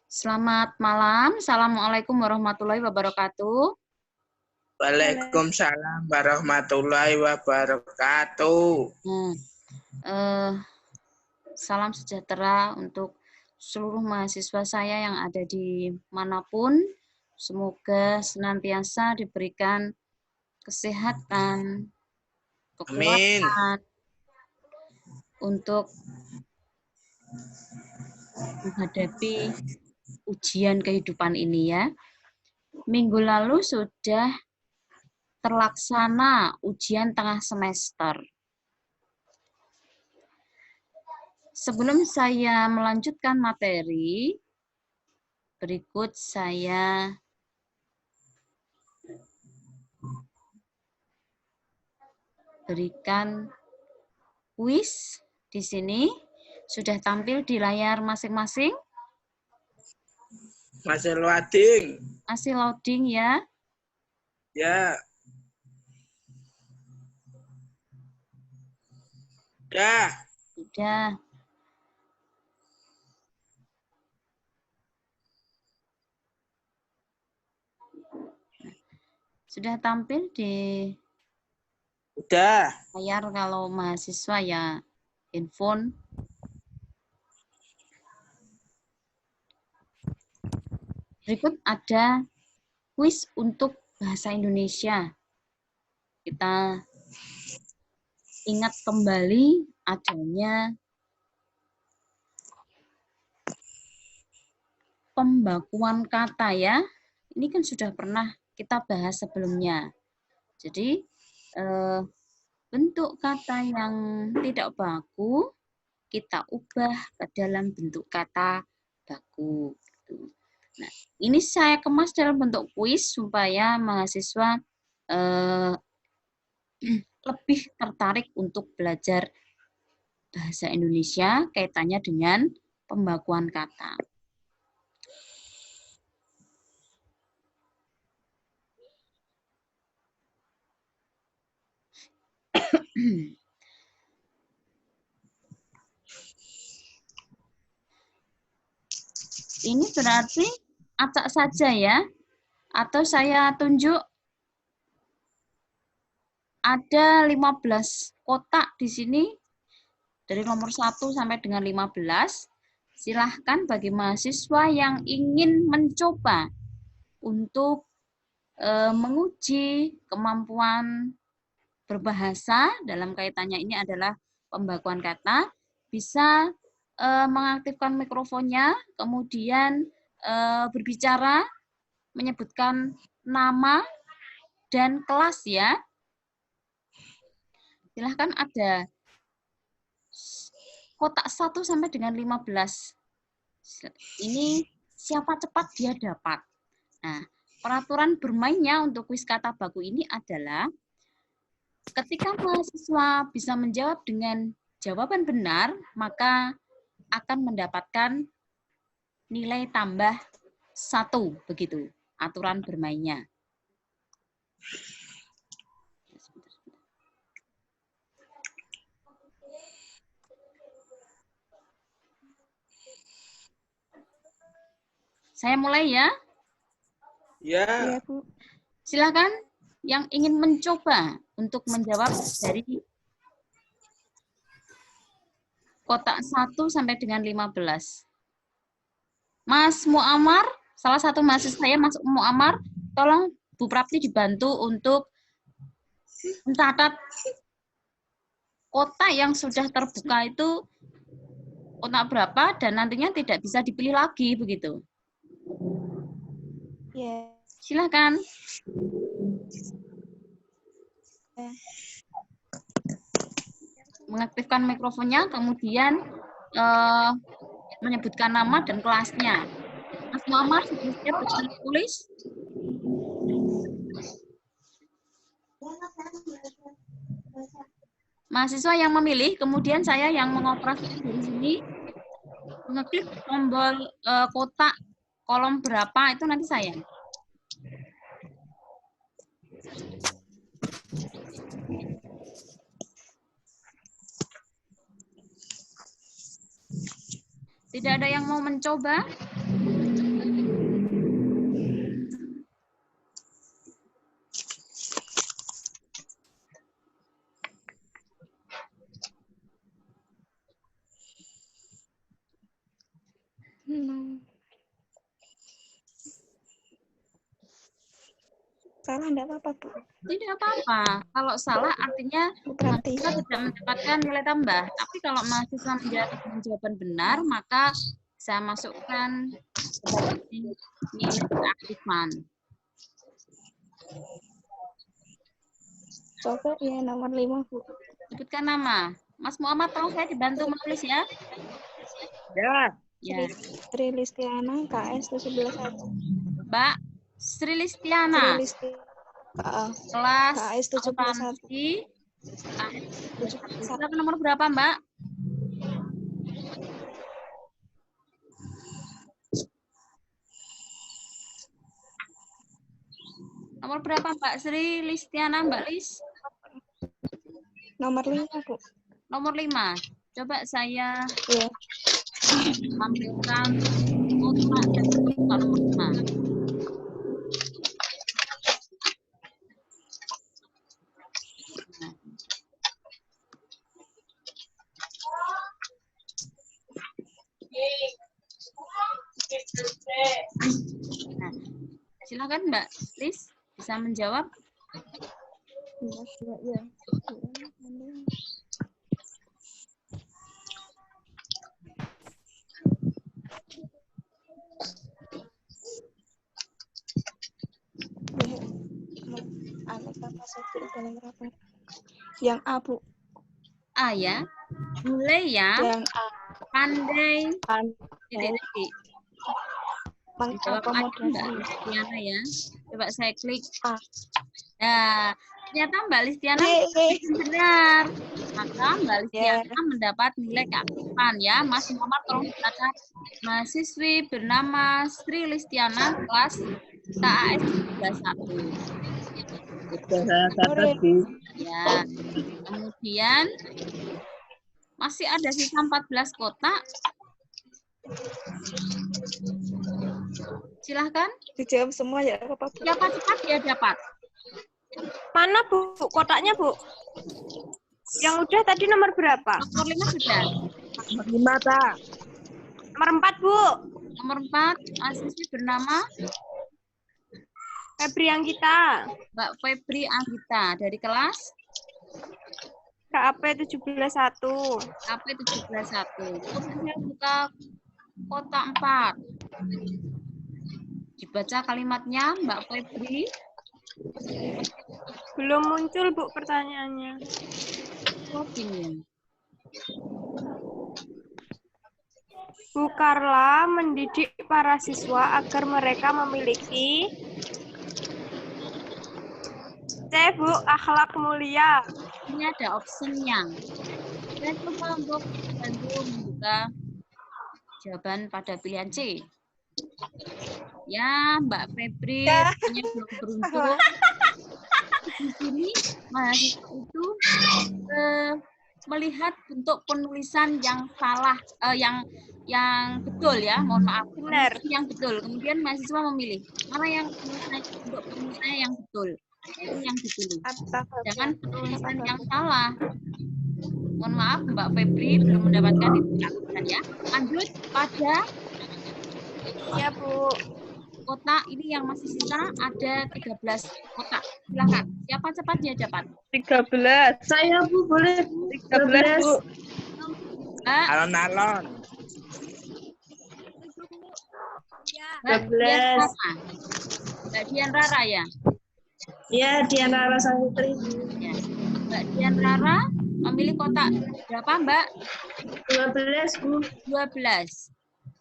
Selamat malam. Assalamualaikum warahmatullahi wabarakatuh. Waalaikumsalam warahmatullahi wabarakatuh. Salam sejahtera untuk seluruh mahasiswa saya yang ada di manapun. Semoga senantiasa diberikan kesehatan, kekuatan untuk menghadapi ujian kehidupan ini ya. Minggu lalu sudah terlaksana ujian tengah semester. Sebelum saya melanjutkan materi, berikut saya berikan kuis di sini. Sudah tampil di layar masing-masing? Masih loading. Masih loading ya? Ya. Sudah. Sudah. Sudah tampil di layar kalau mahasiswa ya handphone. Berikut ada kuis untuk bahasa Indonesia. Kita ingat kembali adanya pembakuan kata ya. Ini kan sudah pernah kita bahas sebelumnya. Jadi bentuk kata yang tidak baku kita ubah ke dalam bentuk kata baku. Nah, ini saya kemas dalam bentuk kuis supaya mahasiswa lebih tertarik untuk belajar bahasa Indonesia kaitannya dengan pembakuan kata. Ini berarti acak saja ya, atau saya tunjuk ada 15 kotak di sini dari nomor 1 sampai dengan 15. Silahkan bagi mahasiswa yang ingin mencoba untuk menguji kemampuan berbahasa dalam kaitannya ini adalah pembakuan kata, bisa mengaktifkan mikrofonnya, kemudian berbicara, menyebutkan nama dan kelas ya. Silahkan ada kotak 1 sampai dengan 15. Ini siapa cepat dia dapat. Nah, peraturan bermainnya untuk kuis kata baku ini adalah ketika mahasiswa bisa menjawab dengan jawaban benar, maka akan mendapatkan nilai tambah 1, begitu aturan bermainnya. Saya mulai ya. Ya. Silakan yang ingin mencoba untuk menjawab dari kotak 1 sampai dengan 15. Mas Muammar, salah satu mahasiswa saya, Mas Muammar, tolong Bu Prapti dibantu untuk mencatat kotak yang sudah terbuka itu kotak berapa dan nantinya tidak bisa dipilih lagi, begitu. Ya. Silakan. Mengaktifkan mikrofonnya, kemudian menyebutkan nama dan kelasnya. Mas Muammar, sudah siap bisa tulis? Mahasiswa yang memilih, kemudian saya yang mengoperasikan dari sini, mengeklik tombol kotak kolom berapa, itu nanti saya. Tidak ada yang mau mencoba? Salah enggak apa-apa, Bu. Tidak apa-apa. Kalau salah artinya Berarti mahasiswa tidak mendapatkan nilai tambah. Tapi kalau mahasiswa menjawab dengan jawaban benar, maka saya masukkan nilai keaktifan. coba ya nomor 5, Bu. Sebutkan nama. Mas Muhammad, tolong saya dibantu menulis ya. Ya. Ya, Sri Listiana KS 171. Mbak Sri Sri Listiana, Listiana. kelas KS 71. akuntansi. Silakan nomor berapa, Mbak? Nomor berapa, Mbak Sri Listiana, Mbak Lis? Nomor 5, Bu. Nomor 5. Coba saya Iya. tampilkan kotak dan kotak nomor 5. Nah, silakan Mbak Lis bisa menjawab. Ya. Yang A, Bu. A ya. Mulai ya. Yang A. Pandai. Pandai Dijawab lagi Mbak mengakomodasi. Listiana ya. Coba saya klik. A. Nah, ternyata Mbak Listiana Yeay. benar. Maka Mbak Listiana Yeah. mendapat nilai keaktifan ya. Mas Muhammad tolong silakan. Mahasiswi bernama Sri Listiana kelas KAS 31. Sudah saya catat, Bu. Ya. Kemudian masih ada sisa 14 kotak. Silahkan. Dijawab semua ya, apa-apa, Bu. Siapa cepat dia dapat. Mana, Bu? Kotaknya, Bu? Yang udah tadi nomor berapa? Nomor 5 sudah. Nomor 5, tak? Nomor 4, Bu. Nomor 4, mahasiswi bernama Febri yang kita. Mbak Febri Anggita dari kelas KAP 17.1. KP 17.1. Kemudian buka kotak 4. Dibaca kalimatnya Mbak Febri. Belum muncul, Bu, pertanyaannya. Oh, gini. Bu Carla mendidik para siswa agar mereka memiliki C, Bu, akhlak mulia. Ini ada optionnya. Saya coba untuk bantu membuka jawaban pada pilihan C. Ya, Mbak Febri Ya. hanya belum beruntung. Di sini mahasiswa itu melihat bentuk penulisan yang salah, yang betul ya, mohon maaf. Benar. Yang betul. Kemudian mahasiswa memilih mana yang bentuk penulisannya yang betul. Itu yang dipilih. Jangan penulisan yang salah. Mohon maaf Mbak Febri belum mendapatkan itu ya. Lanjut pada Ya, Bu. kotak ini yang masih sisa ada 13 kotak. Silakan. Siapa cepat dia dapat. 13. Saya, Bu, boleh 13, Bu. Mbak, Alon-alon. Mbak Dian Rara. Mbak Dian Rara ya. Ya, Dian Rara Sangitri. Ya. Mbak Dian Rara memilih kotak berapa Mbak? 12, Bu. 12.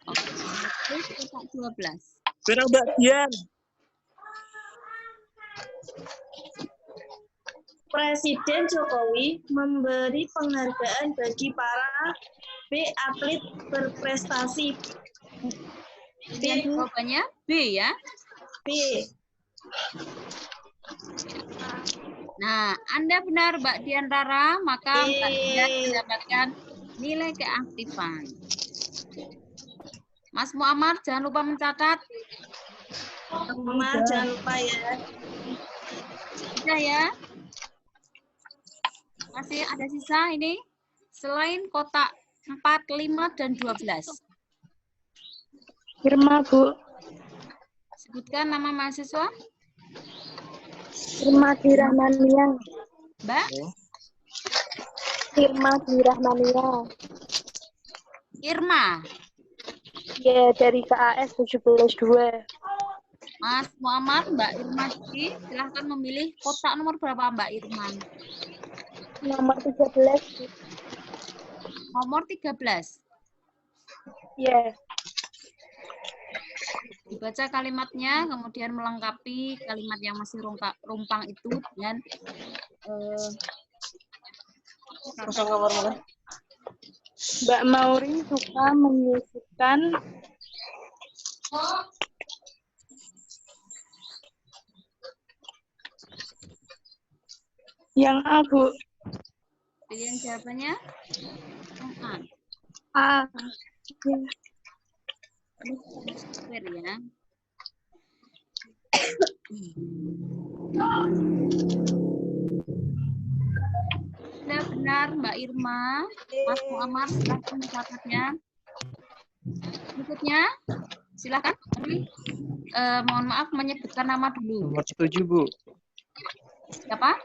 Oke. Terus kotak 12. Benar, Mbak Dian. Presiden Jokowi memberi penghargaan bagi para atlet berprestasi. Pilihan jawabannya B ya. B. Nah, Anda benar Mbak Dian Rara, maka Mbak Dian mendapatkan nilai keaktifan. Mas Muammar, jangan lupa mencatat. Mama, jangan lupa ya. Sudah ya. Masih ada sisa ini. Selain kotak 4, 5, dan 12. Irma, Bu. Sebutkan nama mahasiswa. Irma Dirahmania. Mbak. Irma Dirahmania. Irma. Ya, dari KAS 17-2. Mas Muammar, Mbak Irma Diki, silahkan memilih kotak nomor berapa Mbak Irma? Nomor 13. Nomor 13. Ya. Dibaca kalimatnya, kemudian melengkapi kalimat yang masih rumpang itu dengan Mbak Mauri suka menyisipkan yang A, Bu. pilihan jawabannya yang A. A. Ya. Ini square ya. Sudah benar Mbak Irma. Mas Muammar, silahkan mencatatnya. Berikutnya, silakan. Mohon maaf menyebutkan nama dulu. Nomor 7, Bu. Siapa?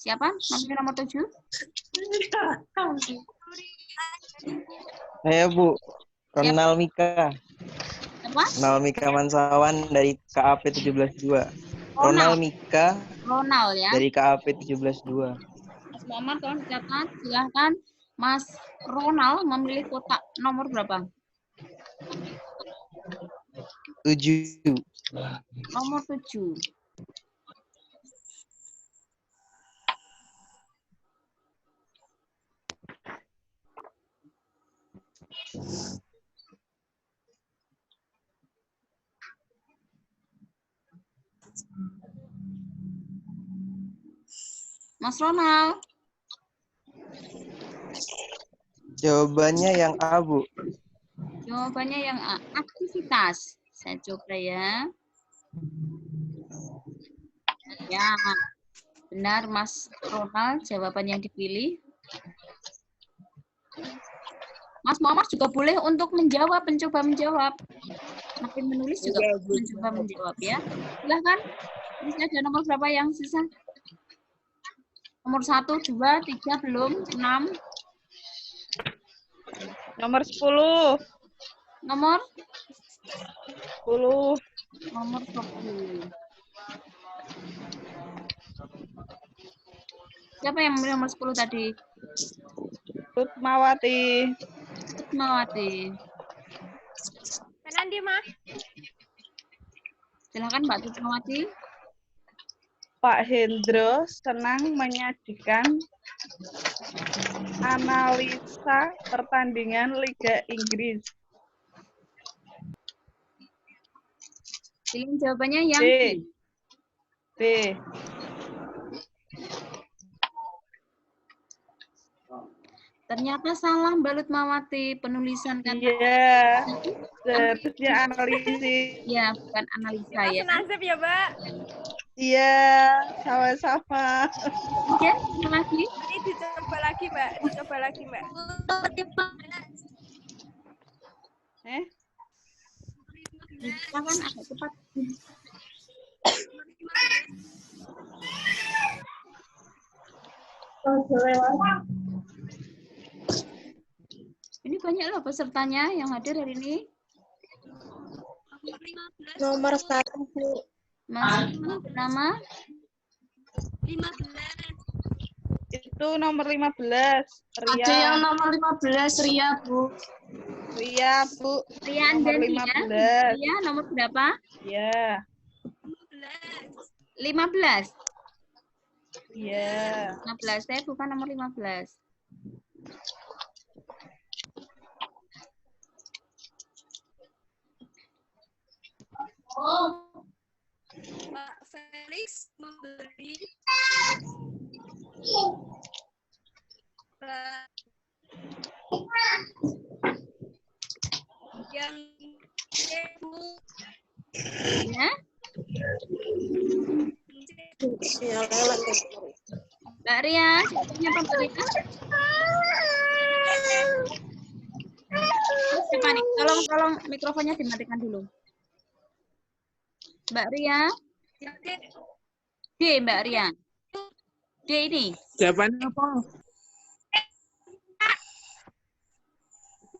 Siapa? Nomor 7? Saya, Bu. Ronald Mika. Siapa? Ronald Mika Mansawan dari KAP 17-2. Ronald Mika Ronald ya. dari KAP 17-2. Mas Muammar, tolong dicatat. Silahkan Mas Ronald memilih kotak nomor berapa? 7. Nomor 7. Mas Ronald. Jawabannya yang A, Bu. Jawabannya yang A, aktivitas. Saya coba ya. Ya, benar Mas Ronald, jawaban yang dipilih. Mas Muammar juga boleh untuk menjawab, mencoba menjawab. Makin menulis juga mencoba menjawab ya. Silahkan. Ini ada nomor berapa yang sisa? Nomor 1, 2, 3, belum, 6. Nomor 10. Nomor 10. nomor 10. Siapa yang memilih nomor 10 tadi? Tutmawati. Tutmawati. Nanti mah. Silakan Mbak Tutmawati. Pak Hendro senang menyajikan analisa pertandingan Liga Inggris. Pilih jawabannya yang B. B. B. Ternyata salah Mbak Tutmawati, penulisan kata. Iya. Seharusnya analisis. Ya, bukan analisa ya. Senasib ya, Mbak. Iya, sama-sama. Oke, terima kasih. Ini dicoba lagi, Mbak. Dicoba lagi, Mbak. Silakan agak cepat. Ini banyak loh pesertanya yang hadir hari ini. Nomor 1, Bu. Mas bernama 15. Itu nomor 15. Ria. Ada yang nomor 15, Ria, Bu. Ria, Bu. Ria Nomor Andani ya. 15. Ria nomor berapa? Iya. 15. Iya. 15. Saya bukan nomor 15. Pak Felix memberi Mbak Ria, jawabannya apa Mbak Ria? Siapa nih? Tolong mikrofonnya dimatikan dulu. Mbak Ria? D, Mbak Ria. D ini. Jawabannya apa?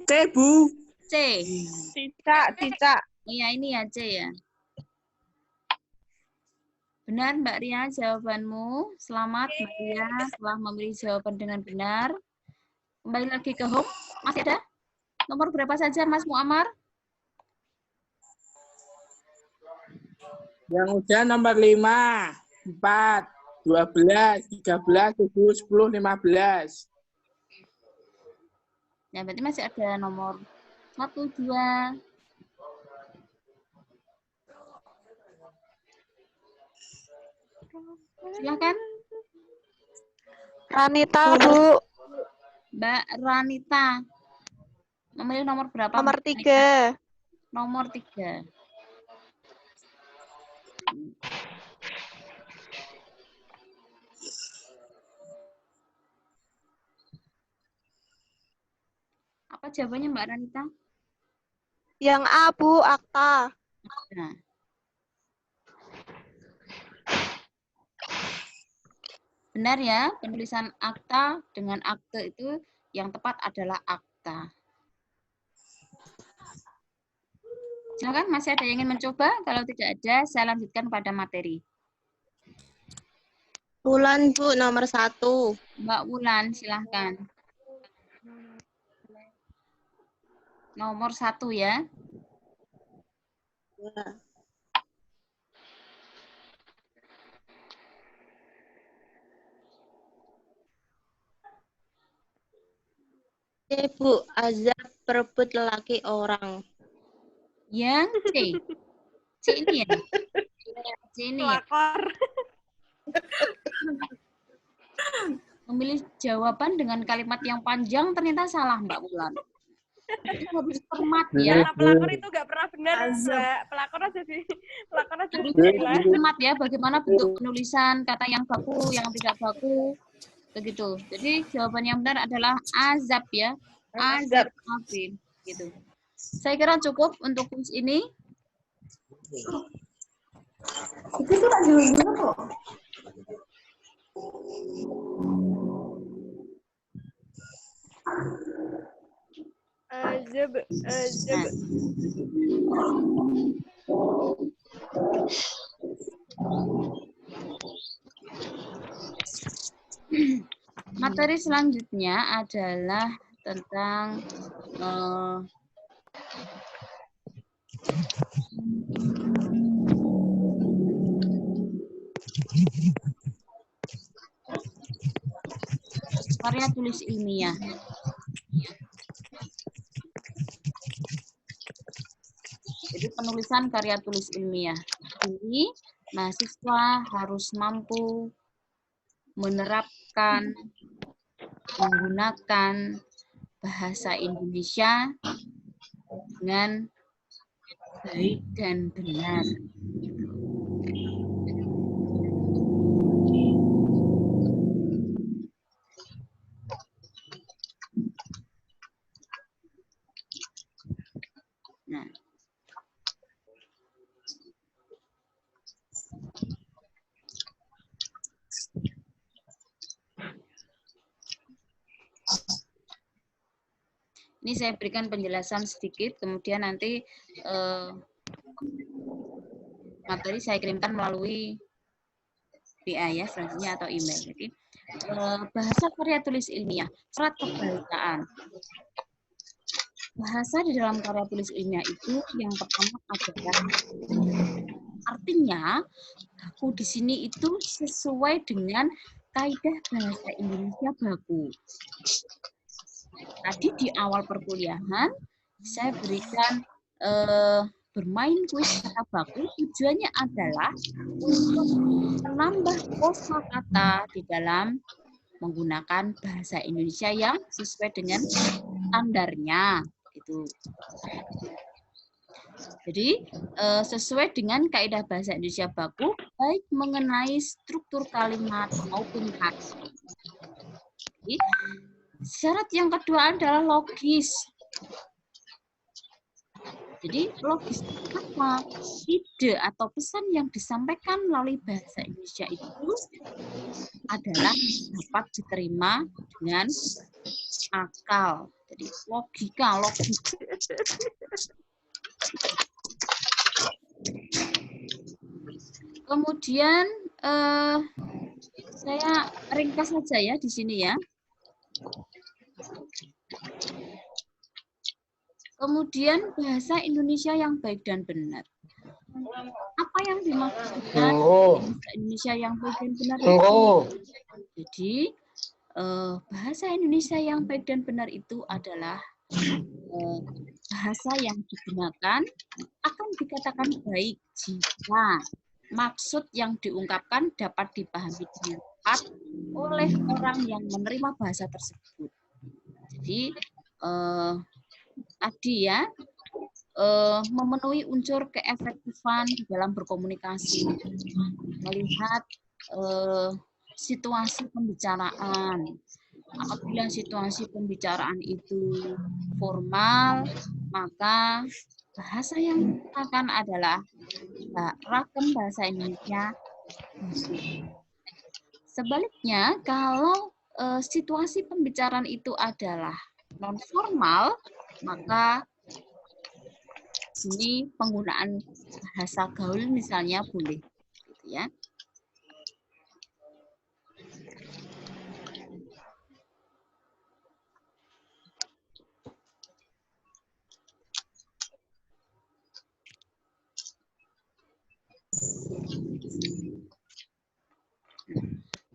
C, Bu. C. Cicak. Iya, ini ya C ya. Benar Mbak Ria jawabanmu. Selamat Mbak Ria telah memilih jawaban dengan benar. Kembali lagi ke home. Masih ada? Nomor berapa saja Mas Muammar? Yang udah nomor 5, 4, 12, 13, 7, 10, 15. Ya, berarti masih ada nomor 1, 2. Silakan. Ranita, Bu. Mbak Ranita. Memilih nomor berapa? Nomor Mbak Ranita? 3. Nomor 3. Apa jawabannya Mbak Ranita? Yang A, Bu, akta. Nah. Benar ya, penulisan akta dengan akte itu yang tepat adalah akta. Silakan, masih ada yang ingin mencoba? Kalau tidak ada, saya lanjutkan pada materi. Wulan, Bu, nomor 1. Mbak Wulan, silahkan. Nomor 1 ya. Bu, azab perebut lelaki orang. Yang C. C ini ya. C ini ya. Pelakor. Memilih jawaban dengan kalimat yang panjang ternyata salah Mbak Wulan. Itu harus cermat ya. Karena pelakor itu nggak pernah benar, Mbak. Pelakor aja Harus gila. cermat ya bagaimana bentuk penulisan kata yang baku, yang tidak baku. Begitu. Jadi jawaban yang benar adalah azab ya. Azab. Gitu. Saya kira cukup untuk kuis ini. Itu tuh kan dulu kok. Azab. Nah. Materi selanjutnya adalah tentang karya tulis ilmiah. Jadi penulisan karya tulis ilmiah. Jadi mahasiswa harus mampu menerapkan, menggunakan bahasa Indonesia dengan baik dan benar. Nah, ini saya berikan penjelasan sedikit, kemudian nanti materi saya kirimkan melalui WA ya, selanjutnya atau email. Jadi bahasa karya tulis ilmiah, syarat kebahasaan. Bahasa di dalam karya tulis ilmiah itu yang pertama adalah artinya baku di sini itu sesuai dengan kaidah bahasa Indonesia baku. Tadi di awal perkuliahan saya berikan bermain kuis kata baku, tujuannya adalah untuk menambah kosakata di dalam menggunakan bahasa Indonesia yang sesuai dengan standarnya. Gitu. Jadi sesuai dengan kaidah bahasa Indonesia baku, baik mengenai struktur kalimat maupun kata. Jadi, syarat yang kedua adalah logis. Jadi logis apa? Ide atau pesan yang disampaikan melalui bahasa Indonesia itu adalah dapat diterima dengan akal. Jadi logika, logis. Kemudian saya ringkas saja ya di sini ya. Kemudian bahasa Indonesia yang baik dan benar. Apa yang dimaksudkan bahasa Indonesia yang baik dan benar itu? Jadi bahasa Indonesia yang baik dan benar itu adalah bahasa yang digunakan akan dikatakan baik jika maksud yang diungkapkan dapat dipahami dengan tepat oleh orang yang menerima bahasa tersebut. Jadi tadi ya, memenuhi unsur keefektifan dalam berkomunikasi, melihat situasi pembicaraan. Apabila situasi pembicaraan itu formal, maka bahasa yang digunakan adalah ragam bahasa Indonesia. Sebaliknya, kalau situasi pembicaraan itu adalah non formal, maka ini penggunaan bahasa gaul misalnya boleh, gitu ya.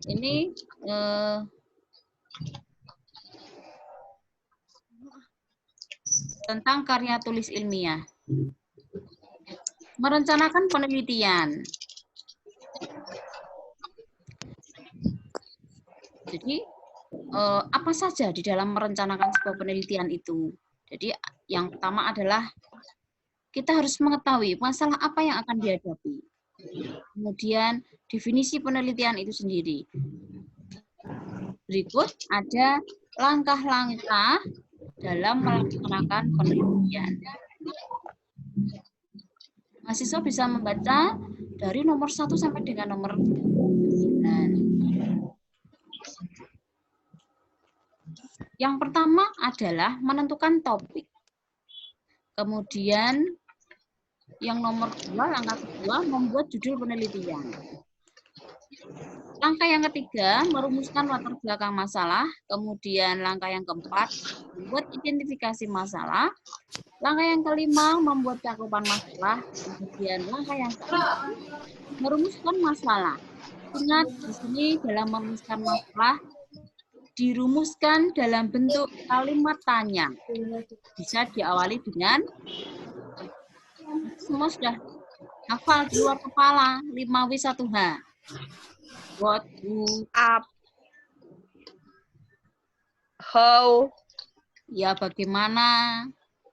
Ini tentang karya tulis ilmiah. Merencanakan penelitian. Jadi, apa saja di dalam merencanakan sebuah penelitian itu? Jadi, yang pertama adalah kita harus mengetahui masalah apa yang akan dihadapi. Kemudian, definisi penelitian itu sendiri. Berikut ada langkah-langkah dalam melaksanakan penelitian. Mahasiswa bisa membaca dari nomor 1 sampai dengan nomor 9. Yang pertama adalah menentukan topik. Kemudian yang nomor 2, langkah kedua, membuat judul penelitian. Langkah yang ketiga, merumuskan latar belakang masalah. Kemudian langkah yang keempat, membuat identifikasi masalah. Langkah yang kelima, membuat cakupan masalah. Kemudian langkah yang keenam, merumuskan masalah. Ingat, di sini dalam merumuskan masalah, dirumuskan dalam bentuk kalimat tanya. Bisa diawali dengan, semua sudah hafal di luar kepala, 5W1H. What, who, Up. How. ya bagaimana.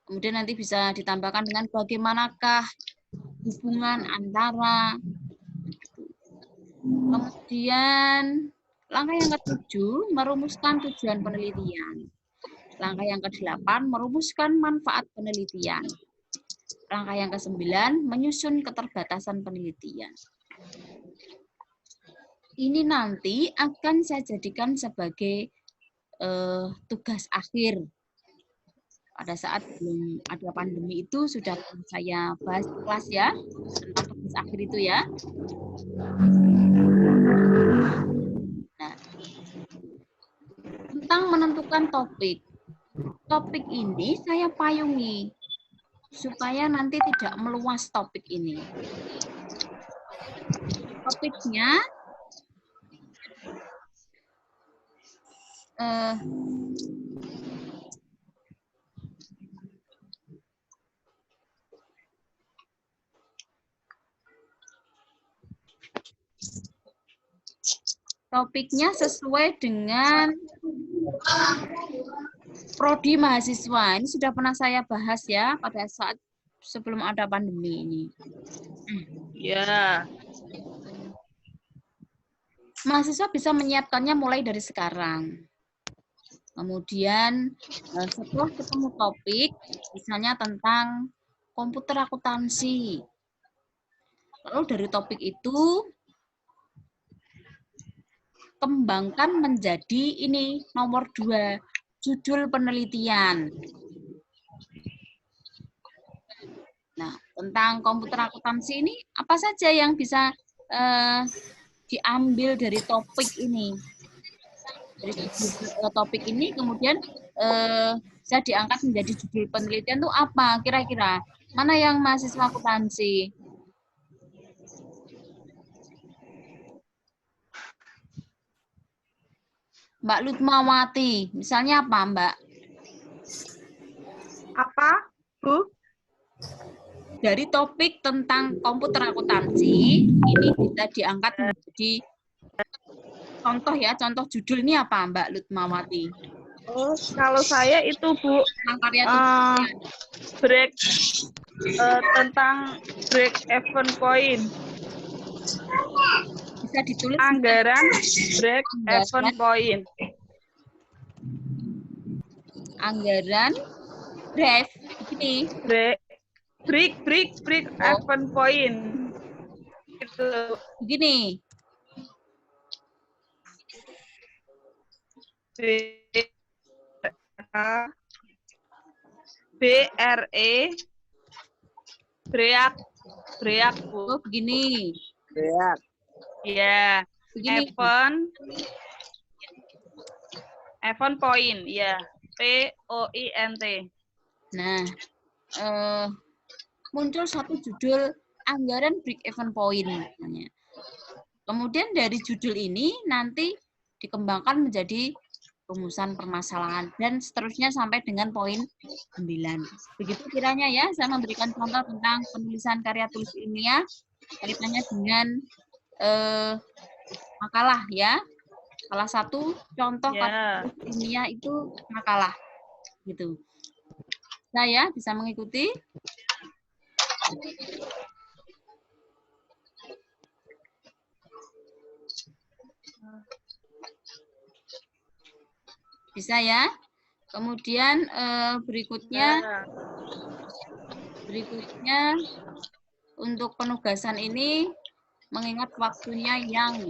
Kemudian nanti bisa ditambahkan dengan bagaimanakah, hubungan antara. Kemudian langkah yang ketujuh, merumuskan tujuan penelitian. Langkah yang ke-8, merumuskan manfaat penelitian. Langkah yang ke-9, menyusun keterbatasan penelitian. Ini nanti akan saya jadikan sebagai tugas akhir. Pada saat belum ada pandemi itu sudah saya bahas di kelas ya, tentang tugas akhir itu ya. Nah, tentang menentukan topik. Topik ini saya payungi supaya nanti tidak meluas topik ini. Topiknya topiknya sesuai dengan prodi mahasiswa. Ini sudah pernah saya bahas ya pada saat sebelum ada pandemi ini. Ya. Mahasiswa bisa menyiapkannya mulai dari sekarang. Kemudian setelah ketemu topik, misalnya tentang komputer akuntansi. Lalu dari topik itu, kembangkan menjadi ini, nomor 2, judul penelitian. Nah, tentang komputer akuntansi ini, apa saja yang bisa diambil dari topik ini? Dari topik ini kemudian bisa diangkat menjadi judul penelitian itu apa kira-kira? Mana yang mahasiswa akuntansi? Mbak Lutmawati, misalnya apa, Mbak? Apa, Bu? Dari topik tentang komputer akuntansi, ini bisa diangkat menjadi contoh ya, contoh judul ini apa, Mbak Lutmawati? Oh, kalau saya itu, Bu, Tentang karya tulis. break tentang break even point. Bisa ditulis Anggaran break even point. Anggaran break ini. Break even point. Itu. Begini. BRE break Bu. Oh, begini. Lihat. Ya, Begini. event point, ya. POINT. Nah, muncul satu judul anggaran break even point namanya. Kemudian dari judul ini nanti dikembangkan menjadi rumusan permasalahan dan seterusnya sampai dengan poin 9. Begitu kiranya ya, saya memberikan contoh tentang penulisan karya tulis ilmiah kaitannya dengan makalah ya. Salah satu contoh karya tulis ilmiah itu makalah gitu. Saya bisa mengikuti. Bisa ya. Kemudian berikutnya untuk penugasan ini mengingat waktunya yang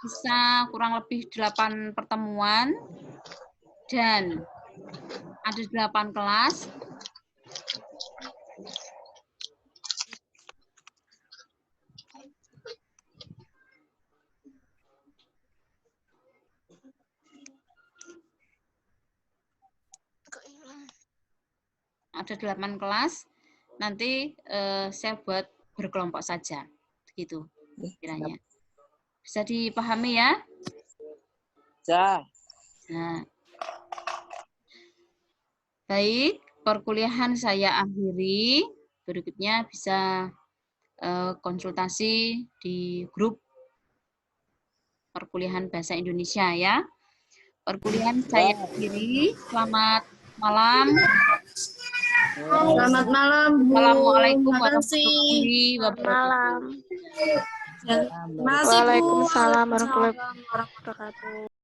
bisa kurang lebih 8 pertemuan dan ada 8 kelas. Ada 8 kelas, nanti saya buat berkelompok saja, gitu kiranya. Bisa dipahami ya? Bisa. Nah, baik, perkuliahan saya akhiri. Berikutnya bisa konsultasi di grup perkuliahan bahasa Indonesia ya. Perkuliahan saya akhiri. Selamat malam. Selamat malam, Bu. Assalamualaikum Makasih. warahmatullahi wabarakatuh. Malam. Masih, Bu. Waalaikumsalam warahmatullahi wabarakatuh.